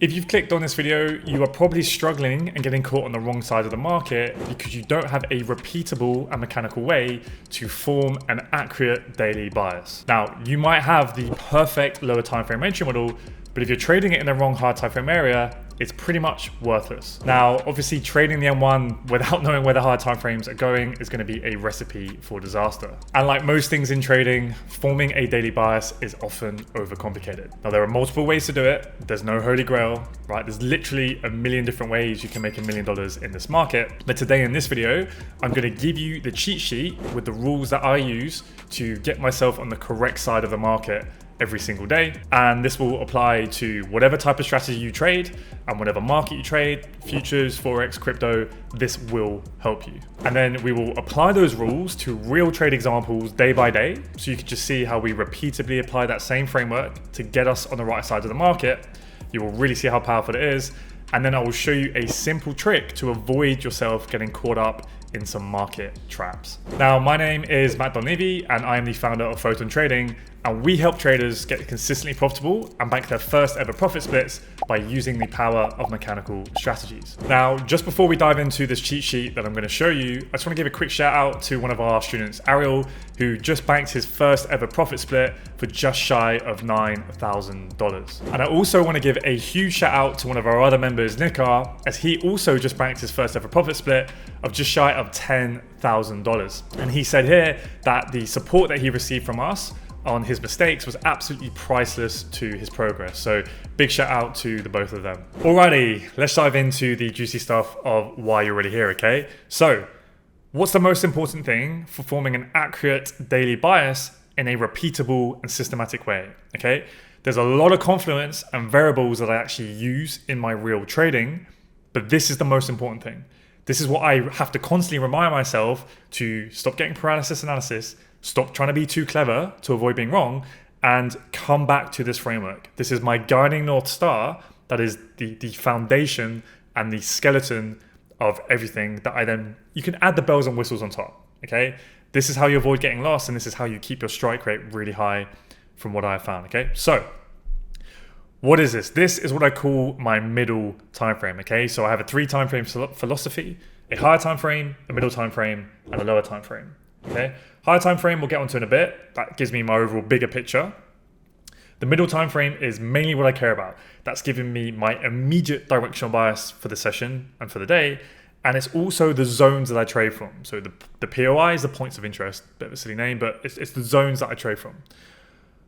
If you've clicked on this video, you are probably struggling and getting caught on the wrong side of the market because you don't have a repeatable and mechanical way to form an accurate daily bias. Now, you might have the perfect lower time frame entry model, but if you're trading it in the wrong high time frame area, it's pretty much worthless. Now, obviously trading the M1 without knowing where the higher time frames are going is going to be a recipe for disaster. And like most things in trading, forming a daily bias is often overcomplicated. Now, there are multiple ways to do it. There's no holy grail, right? There's literally a million different ways you can make $1 million in this market. But today in this video, I'm going to give you the cheat sheet with the rules that I use to get myself on the correct side of the market every single day. And this will apply to whatever type of strategy you trade and whatever market you trade, futures, Forex, crypto, this will help you. And then we will apply those rules to real trade examples day by day. So you can just see how we repeatedly apply that same framework to get us on the right side of the market. You will really see how powerful it is. And then I will show you a simple trick to avoid yourself getting caught up in some market traps. Now, my name is Matt Donnevi and I am the founder of Photon Trading, and we help traders get consistently profitable and bank their first ever profit splits by using the power of mechanical strategies. Now, just before we dive into this cheat sheet that I'm going to show you, I just want to give a quick shout out to one of our students, Ariel, who just banked his first ever profit split for just shy of $9,000. And I also want to give a huge shout out to one of our other members, Nikar, as he also just banked his first ever profit split of just shy of $10,000. And he said here that the support that he received from us on his mistakes was absolutely priceless to his progress. So big shout out to the both of them. Alrighty, let's dive into the juicy stuff of why you're already here, okay? So what's the most important thing for forming an accurate daily bias in a repeatable and systematic way, okay? There's a lot of confluence and variables that I actually use in my real trading, but this is the most important thing. This is what I have to constantly remind myself to stop getting paralysis analysis, stop trying to be too clever to avoid being wrong, and come back to this framework. This is my guiding North Star. That is the foundation and the skeleton of everything that you can add the bells and whistles on top, okay? This is how you avoid getting lost, and this is how you keep your strike rate really high from what I found, okay? So what is this? This is what I call my middle time frame, okay? So I have a 3 time frame philosophy, a higher time frame, a middle time frame, and a lower time frame, okay? Higher time frame we'll get onto in a bit. That gives me my overall bigger picture. The middle time frame is mainly what I care about. That's giving me my immediate directional bias for the session and for the day. And it's also the zones that I trade from. So the POI is the points of interest, bit of a silly name, but it's the zones that I trade from.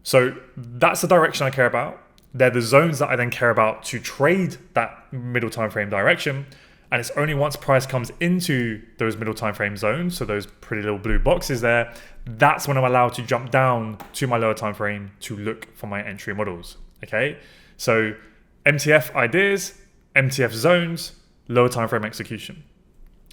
So that's the direction I care about. They're the zones that I then care about to trade that middle time frame direction. And it's only once price comes into those middle time frame zones, so those pretty little blue boxes there, that's when I'm allowed to jump down to my lower time frame to look for my entry models, okay? So MTF ideas, MTF zones, lower time frame execution.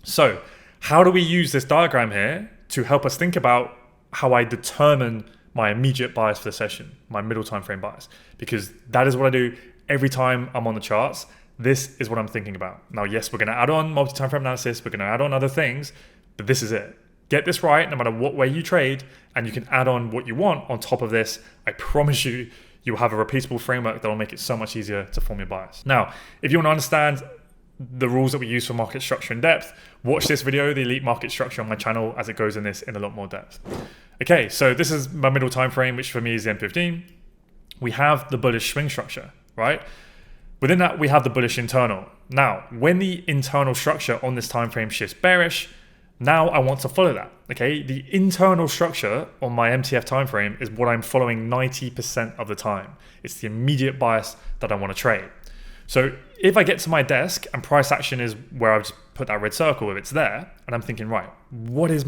So how do we use this diagram here to help us think about how I determine my immediate bias for the session, my middle time frame bias? Because that is what I do every time I'm on the charts. This is what I'm thinking about. Now, yes, we're going to add on multi-time frame analysis. We're going to add on other things, but this is it. Get this right no matter what way you trade, and you can add on what you want on top of this. I promise you, you'll have a repeatable framework that will make it so much easier to form your bias. Now, if you want to understand the rules that we use for market structure in depth, watch this video, the Elite Market Structure, on my channel, as it goes in this in a lot more depth. Okay, so this is my middle time frame, which for me is the M15. We have the bullish swing structure, right? Within that, we have the bullish internal. Now, when the internal structure on this time frame shifts bearish, now I want to follow that, okay? The internal structure on my MTF time frame is what I'm following 90% of the time. It's the immediate bias that I want to trade. So if I get to my desk and price action is where I've just put that red circle, if it's there, and I'm thinking, right, what's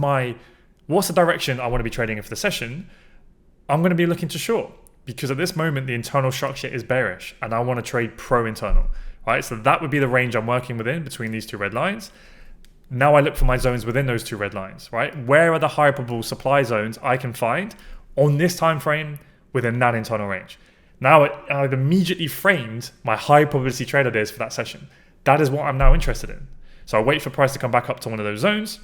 the direction I want to be trading in for the session? I'm going to be looking to short. Because at this moment, the internal structure is bearish and I want to trade pro-internal, right? So that would be the range I'm working within between these 2 red lines. Now I look for my zones within those 2 red lines, right? Where are the high probable supply zones I can find on this time frame within that internal range? Now I've immediately framed my high probability trade ideas for that session. That is what I'm now interested in. So I wait for price to come back up to one of those zones.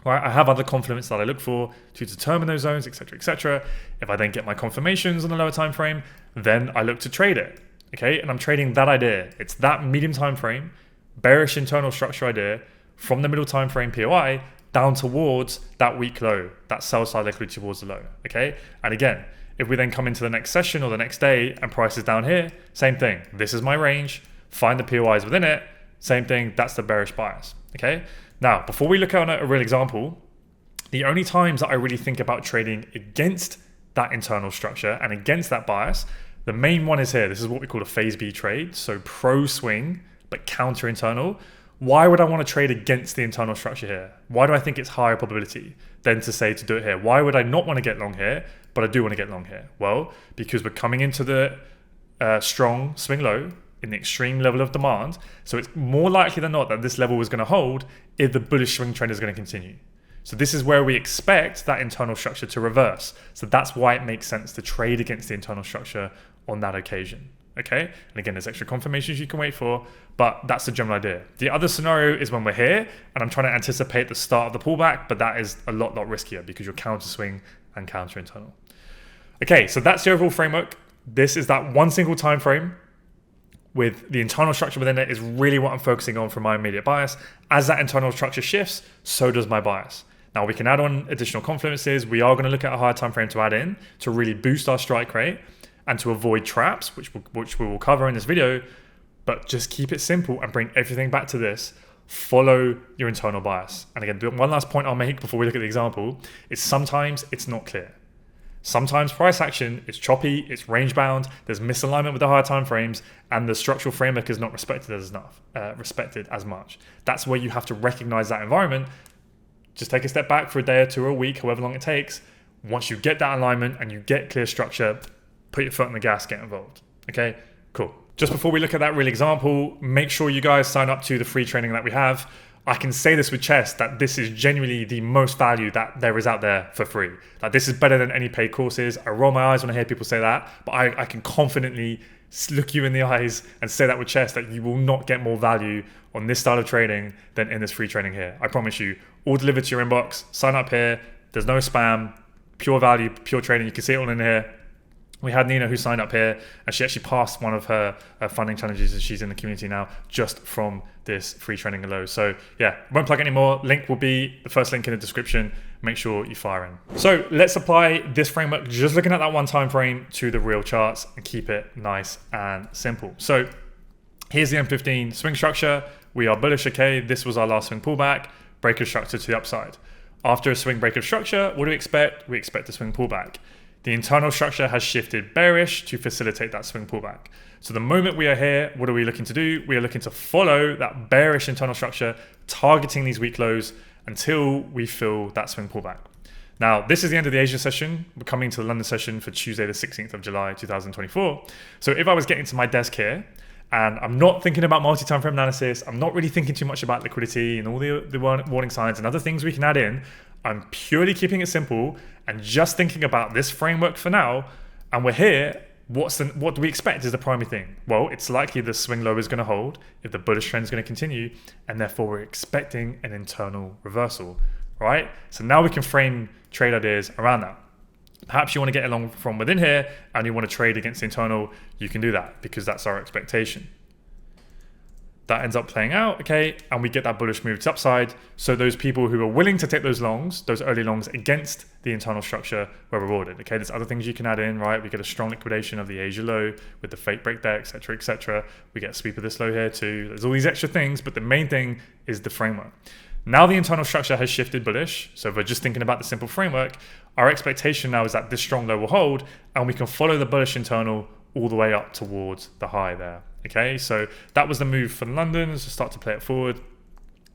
Right, I have other confluence that I look for to determine those zones, etc., etc. If I then get my confirmations on the lower time frame, then I look to trade it. okay? And I'm trading that idea. It's that medium time frame, bearish internal structure idea from the middle time frame POI down towards that week low, that sell side liquidity towards the low, okay? And again, if we then come into the next session or the next day and price is down here, same thing. This is my range, find the POIs within it, same thing, that's the bearish bias, okay? Now, before we look at a real example, the only times that I really think about trading against that internal structure and against that bias, the main one is here. This is what we call a phase B trade. So pro swing, but counter internal. Why would I want to trade against the internal structure here? Why do I think it's higher probability than to say to do it here? Why would I not want to get long here, but I do want to get long here? Well, because we're coming into the strong swing low in the extreme level of demand. So it's more likely than not that this level is going to hold if the bullish swing trend is going to continue. So this is where we expect that internal structure to reverse. So that's why it makes sense to trade against the internal structure on that occasion. Okay, and again, there's extra confirmations you can wait for, but that's the general idea. The other scenario is when we're here and I'm trying to anticipate the start of the pullback, but that is a lot riskier because you're counter swing and counter internal. Okay, so that's the overall framework. This is that one single time frame with the internal structure within it is really what I'm focusing on for my immediate bias. As that internal structure shifts, so does my bias. Now we can add on additional confluences. We are going to look at a higher time frame to add in to really boost our strike rate and to avoid traps, which we will cover in this video, but just keep it simple and bring everything back to this. Follow your internal bias. And again, one last point I'll make before we look at the example is sometimes it's not clear. Sometimes price action is choppy, it's range bound, there's misalignment with the higher time frames, and the structural framework is not respected as much. That's where you have to recognize that environment. Just take a step back for a day or two or a week, however long it takes. Once you get that alignment and you get clear structure, put your foot on the gas, get involved. Okay, cool. Just before we look at that real example, make sure you guys sign up to the free training that we have. I can say this with chest that this is genuinely the most value that there is out there for free. Like, this is better than any paid courses. I roll my eyes when I hear people say that, but I can confidently look you in the eyes and say that with chest that you will not get more value on this style of trading than in this free training here. I promise you, all delivered to your inbox. Sign up here. There's no spam, pure value, pure trading. You can see it all in here. We had Nina who signed up here and she actually passed one of her funding challenges and she's in the community now just from this free training alone. So yeah, won't plug anymore. Link will be the first link in the description. Make sure you fire in. So let's apply this framework, just looking at that one time frame, to the real charts and keep it nice and simple. So here's the M15 swing structure. We are bullish, okay? This was our last swing pullback, break of structure to the upside. After a swing break of structure, what do we expect? We expect a swing pullback. The internal structure has shifted bearish to facilitate that swing pullback. So the moment we are here, what are we looking to do? We are looking to follow that bearish internal structure, targeting these weak lows until we fill that swing pullback. Now, this is the end of the Asia session. We're coming to the London session for Tuesday, the 16th of July, 2024. So if I was getting to my desk here, and I'm not thinking about multi-time frame analysis, I'm not really thinking too much about liquidity and all the warning signs and other things we can add in, I'm purely keeping it simple and just thinking about this framework for now. And we're here. What do we expect is the primary thing? Well, it's likely the swing low is going to hold if the bullish trend is going to continue, and therefore we're expecting an internal reversal, right? So now we can frame trade ideas around that. Perhaps you want to get along from within here and you want to trade against the internal, you can do that because that's our expectation. That ends up playing out, okay, and we get that bullish move to upside. So those people who are willing to take those longs, those early longs against the internal structure, were rewarded, okay? There's other things you can add in, right? We get a strong liquidation of the Asia low with the fake break there, etc., etc. We get a sweep of this low here too. There's all these extra things, but the main thing is the framework. Now the internal structure has shifted bullish. So if we're just thinking about the simple framework, our expectation now is that this strong low will hold and we can follow the bullish internal all the way up towards the high there. Okay, so that was the move for London to start to play it forward,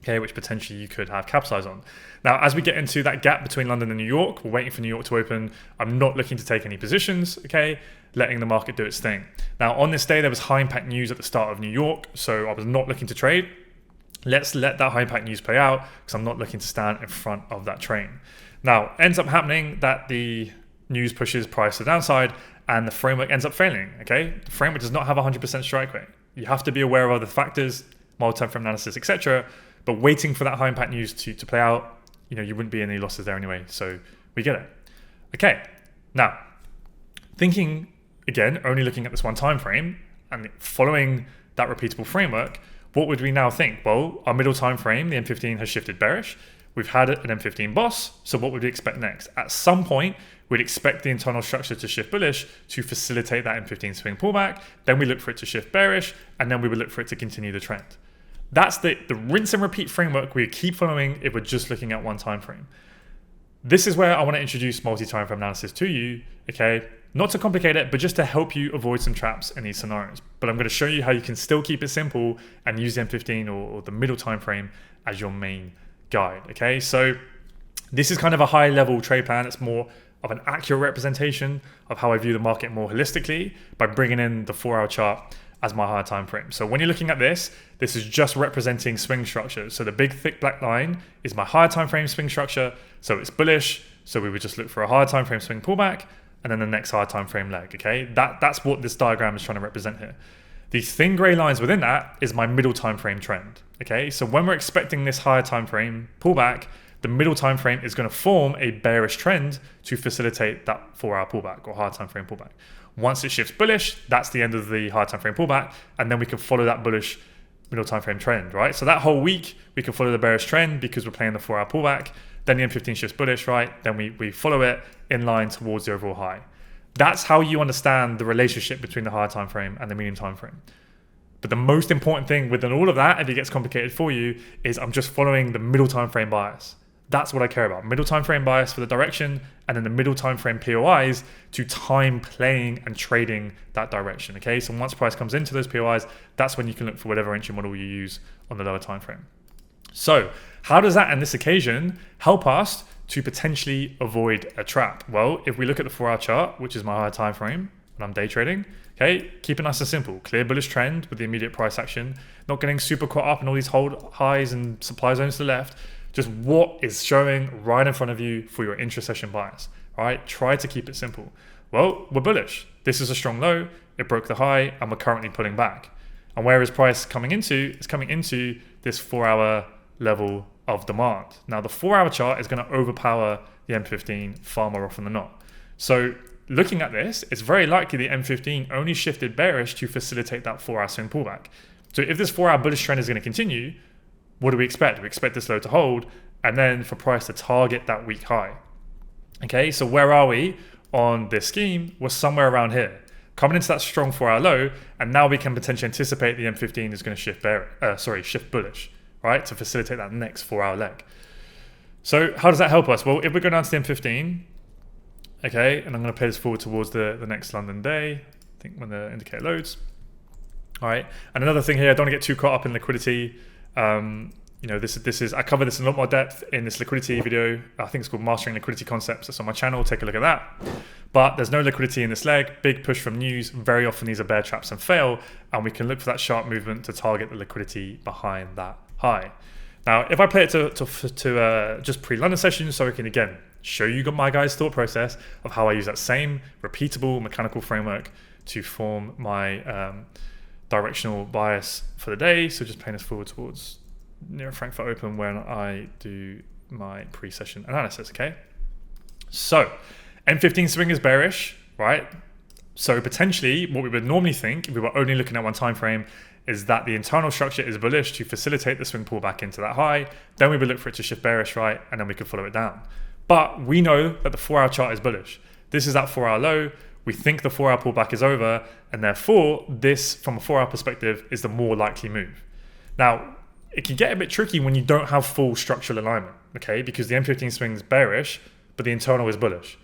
okay, which potentially you could have capsize on. Now, as we get into that gap between London and New York, we're waiting for New York to open. I'm not looking to take any positions, okay, letting the market do its thing. Now, on this day, there was high impact news at the start of New York, so I was not looking to trade. Let's let that high impact news play out because I'm not looking to stand in front of that train. Now, ends up happening that the news pushes price to the downside and the framework ends up failing, okay? The framework does not have 100% strike rate. You have to be aware of other factors, multi-time frame analysis, etc. But waiting for that high impact news to play out, you know, you wouldn't be in any losses there anyway. So we get it. Okay, now, thinking, again, only looking at this one time frame, and following that repeatable framework, what would we now think? Well, our middle time frame, the M15 has shifted bearish. We've had an M15 boss, so what would we expect next? At some point, we'd expect the internal structure to shift bullish to facilitate that M15 swing pullback. Then we look for it to shift bearish, and then we would look for it to continue the trend. That's the rinse and repeat framework we keep following if we're just looking at one time frame. This is where I want to introduce multi-time frame analysis to you, okay? Not to complicate it, but just to help you avoid some traps in these scenarios. But I'm going to show you how you can still keep it simple and use the M15 or the middle time frame as your main guide, okay? So this is kind of a high level trade plan. It's more of an accurate representation of how I view the market more holistically by bringing in the 4-hour chart as my higher time frame. So when you're looking at this is just representing swing structure. So the big thick black line is my higher time frame swing structure. So it's bullish. So we would just look for a higher time frame swing pullback and then the next higher time frame leg, okay? That's what this diagram is trying to represent here. The thin gray lines within that is my middle time frame trend, okay? So when we're expecting this higher time frame pullback, the middle time frame is going to form a bearish trend to facilitate that 4-hour pullback or higher time frame pullback. Once it shifts bullish, that's the end of the higher time frame pullback, and then we can follow that bullish middle time frame trend, right? So that whole week, we can follow the bearish trend because we're playing the 4-hour pullback. Then the M15 shifts bullish, right? Then we follow it in line towards the overall high. That's how you understand the relationship between the higher time frame and the medium time frame. But the most important thing within all of that, if it gets complicated for you, is I'm just following the middle time frame bias. That's what I care about. Middle time frame bias for the direction, and then the middle time frame POIs to time playing and trading that direction. Okay, so once price comes into those POIs, that's when you can look for whatever entry model you use on the lower time frame. So how does that, on this occasion, help us to potentially avoid a trap? Well, if we look at the 4-hour chart, which is my higher time frame when I'm day trading, okay, keep it nice and simple. Clear bullish trend with the immediate price action, not getting super caught up in all these hold highs and supply zones to the left. Just what is showing right in front of you for your intra-session bias. All right, try to keep it simple. Well, we're bullish. This is a strong low. It broke the high, and we're currently pulling back. And where is price coming into? It's coming into this 4-hour level of demand. Now, the 4-hour chart is going to overpower the M15 far more often than not. So looking at this, it's very likely the M15 only shifted bearish to facilitate that 4-hour swing pullback. So if this 4-hour bullish trend is going to continue, what do we expect? We expect this low to hold and then for price to target that week high. Okay, so where are we on this scheme? We're somewhere around here. Coming into that strong 4-hour low, and now we can potentially anticipate the M15 is going to shift bullish, right? To facilitate that next 4-hour leg. So how does that help us? Well, if we go down to the M15, okay, and I'm going to play this forward towards the next London day, I think when the indicator loads. All right, and another thing here, I don't want to get too caught up in liquidity. You know, this is I cover this in a lot more depth in this liquidity video. I think it's called Mastering Liquidity Concepts. That's on my channel. Take a look at that. But there's no liquidity in this leg. Big push from news. Very often these are bear traps and fail, and we can look for that sharp movement to target the liquidity behind that high. Now, if I play it to just pre-London session, so I can again show you my guys' thought process of how I use that same repeatable mechanical framework to form my directional bias for the day. So just playing this forward towards near Frankfurt Open when I do my pre-session analysis, okay? So M15 swing is bearish, right? So potentially what we would normally think if we were only looking at one time frame is that the internal structure is bullish to facilitate the swing pullback into that high. Then we would look for it to shift bearish, right? And then we could follow it down. But we know that the 4-hour chart is bullish. This is that 4-hour low. We think the 4-hour pullback is over, and therefore this, from a 4-hour perspective, is the more likely move. Now, it can get a bit tricky when you don't have full structural alignment, okay? Because the M15 swing is bearish, but the internal is bullish.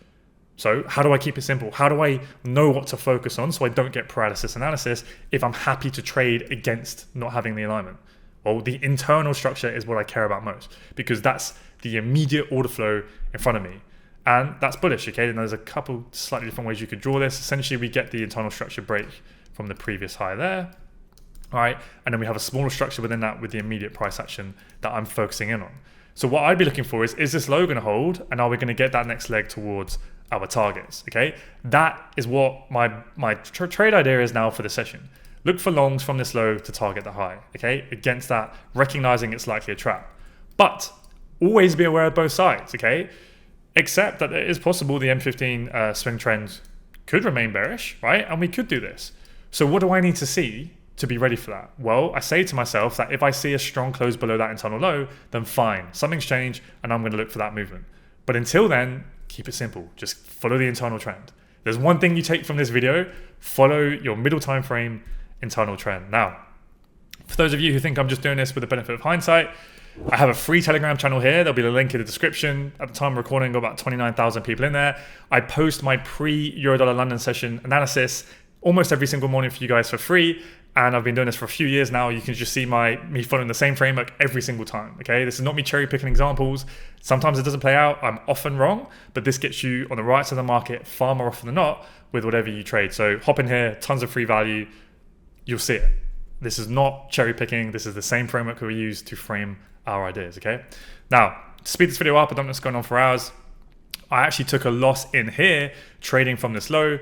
So how do I keep it simple? How do I know what to focus on so I don't get paralysis analysis if I'm happy to trade against not having the alignment? Well, the internal structure is what I care about most because that's the immediate order flow in front of me. And that's bullish, okay? And there's a couple slightly different ways you could draw this. Essentially, we get the internal structure break from the previous high there. All right, and then we have a smaller structure within that with the immediate price action that I'm focusing in on. So what I'd be looking for is this low going to hold, and are we going to get that next leg towards our targets? Okay, that is what my trade idea is now for the session. Look for longs from this low to target the high. Okay, against that, recognizing it's likely a trap, but always be aware of both sides. Okay, except that it is possible the M15 swing trend could remain bearish, right? And we could do this. So what do I need to see to be ready for that? Well, I say to myself that if I see a strong close below that internal low, then fine, something's changed and I'm going to look for that movement. But until then, keep it simple. Just follow the internal trend. There's one thing you take from this video: follow your middle time frame internal trend. Now, for those of you who think I'm just doing this with the benefit of hindsight, I have a free Telegram channel here. There'll be a link in the description. At the time of recording, I've got about 29,000 people in there. I post my pre-Eurodollar London session analysis almost every single morning for you guys for free. And I've been doing this for a few years now. You can just see me following the same framework every single time, okay? This is not me cherry picking examples. Sometimes it doesn't play out. I'm often wrong, but this gets you on the right side of the market far more often than not with whatever you trade. So hop in here, tons of free value. You'll see it. This is not cherry picking. This is the same framework we use to frame our ideas, okay? Now, to speed this video up, I don't know what's going on for hours. I actually took a loss in here, trading from this low.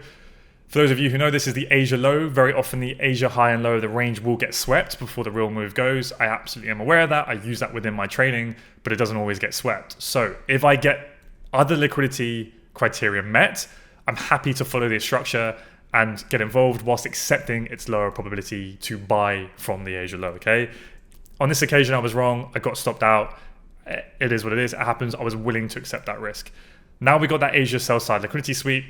For those of you who know, this is the Asia low. Very often the Asia high and low, the range will get swept before the real move goes. I absolutely am aware of that. I use that within my trading, but it doesn't always get swept. So if I get other liquidity criteria met, I'm happy to follow this structure and get involved whilst accepting its lower probability to buy from the Asia low, okay? On this occasion, I was wrong. I got stopped out. It is what it is. It happens. I was willing to accept that risk. Now we got that Asia sell side liquidity sweep.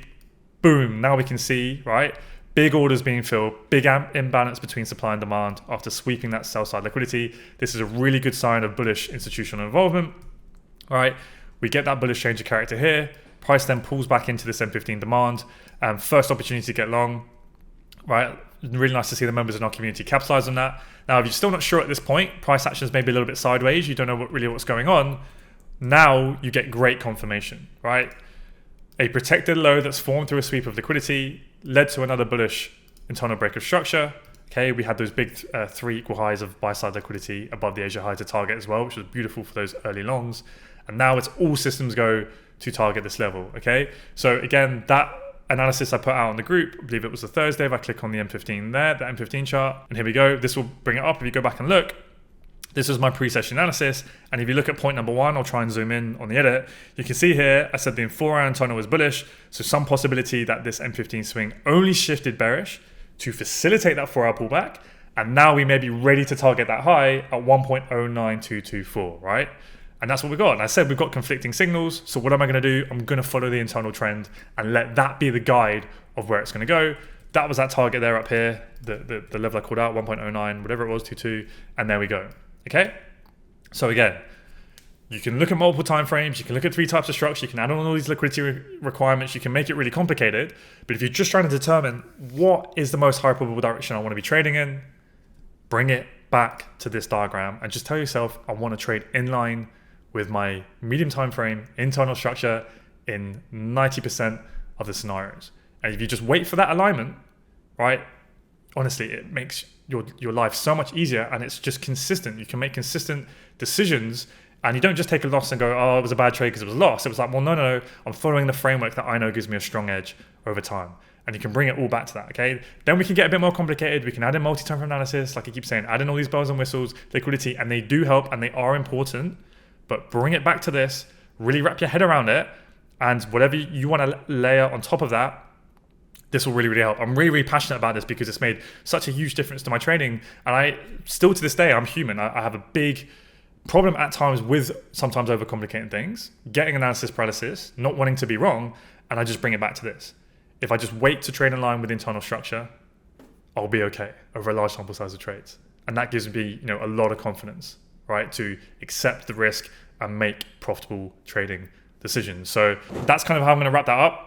Boom, now we can see, right? Big orders being filled, big imbalance between supply and demand after sweeping that sell side liquidity. This is a really good sign of bullish institutional involvement, all right? We get that bullish change of character here. Price then pulls back into this M15 demand. First opportunity to get long, right? Really nice to see the members in our community capitalize on that. Now, if you're still not sure at this point, price actions may be a little bit sideways, you don't know what's going on, now you get great confirmation, right? A protected low that's formed through a sweep of liquidity led to another bullish internal break of structure. Okay, we had those big 3 equal highs of buy-side liquidity above the Asia high to target as well, which was beautiful for those early longs. And now it's all systems go to target this level, okay? So again, that analysis I put out on the group, I believe it was a Thursday, if I click on the M15 there, the M15 chart, and here we go, this will bring it up. If you go back and look, this was my pre-session analysis, and if you look at point number 1, I'll try and zoom in on the edit, you can see here, I said the 4-hour internal was bullish, so some possibility that this M15 swing only shifted bearish to facilitate that 4-hour pullback, and now we may be ready to target that high at 1.09224, right? And that's what we got. And I said we've got conflicting signals, so what am I going to do? I'm going to follow the internal trend and let that be the guide of where it's going to go. That was that target there up here, the level I called out, 1.09, whatever it was, 22, and there we go. Okay, so again, you can look at multiple time frames, you can look at 3 types of structure, you can add on all these liquidity requirements, you can make it really complicated, but if you're just trying to determine what is the most high probable direction I want to be trading in, bring it back to this diagram and just tell yourself, I want to trade in line with my medium time frame internal structure in 90% of the scenarios. And if you just wait for that alignment, right, honestly, it makes your life so much easier, and it's just consistent. You can make consistent decisions, and you don't just take a loss and go, oh, it was a bad trade because it was a loss. It was like, well, no, I'm following the framework that I know gives me a strong edge over time. And you can bring it all back to that, okay? Then we can get a bit more complicated. We can add in multi-time frame analysis, like I keep saying, add in all these bells and whistles, liquidity, and they do help and they are important, but bring it back to this, really wrap your head around it, and whatever you want to layer on top of that, this will really, really help. I'm really, really passionate about this because it's made such a huge difference to my trading. And I still to this day, I'm human. I have a big problem at times with sometimes overcomplicating things, getting analysis paralysis, not wanting to be wrong. And I just bring it back to this. If I just wait to trade in line with internal structure, I'll be okay over a large sample size of trades. And that gives me, a lot of confidence, right? To accept the risk and make profitable trading decisions. So that's kind of how I'm going to wrap that up.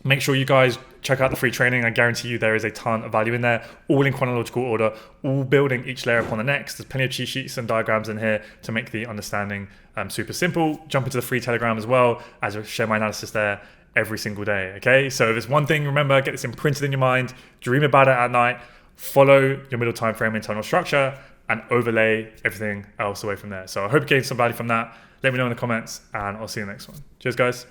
Make sure you guys check out the free training. I guarantee you there is a ton of value in there, all in chronological order, all building each layer upon the next. There's plenty of cheat sheets and diagrams in here to make the understanding super simple. Jump into the free Telegram as well, as I share my analysis there every single day, okay? So if it's one thing, remember, get this imprinted in your mind, dream about it at night, follow your middle time frame internal structure, and overlay everything else away from there. So I hope you gained some value from that. Let me know in the comments, and I'll see you in the next one. Cheers, guys.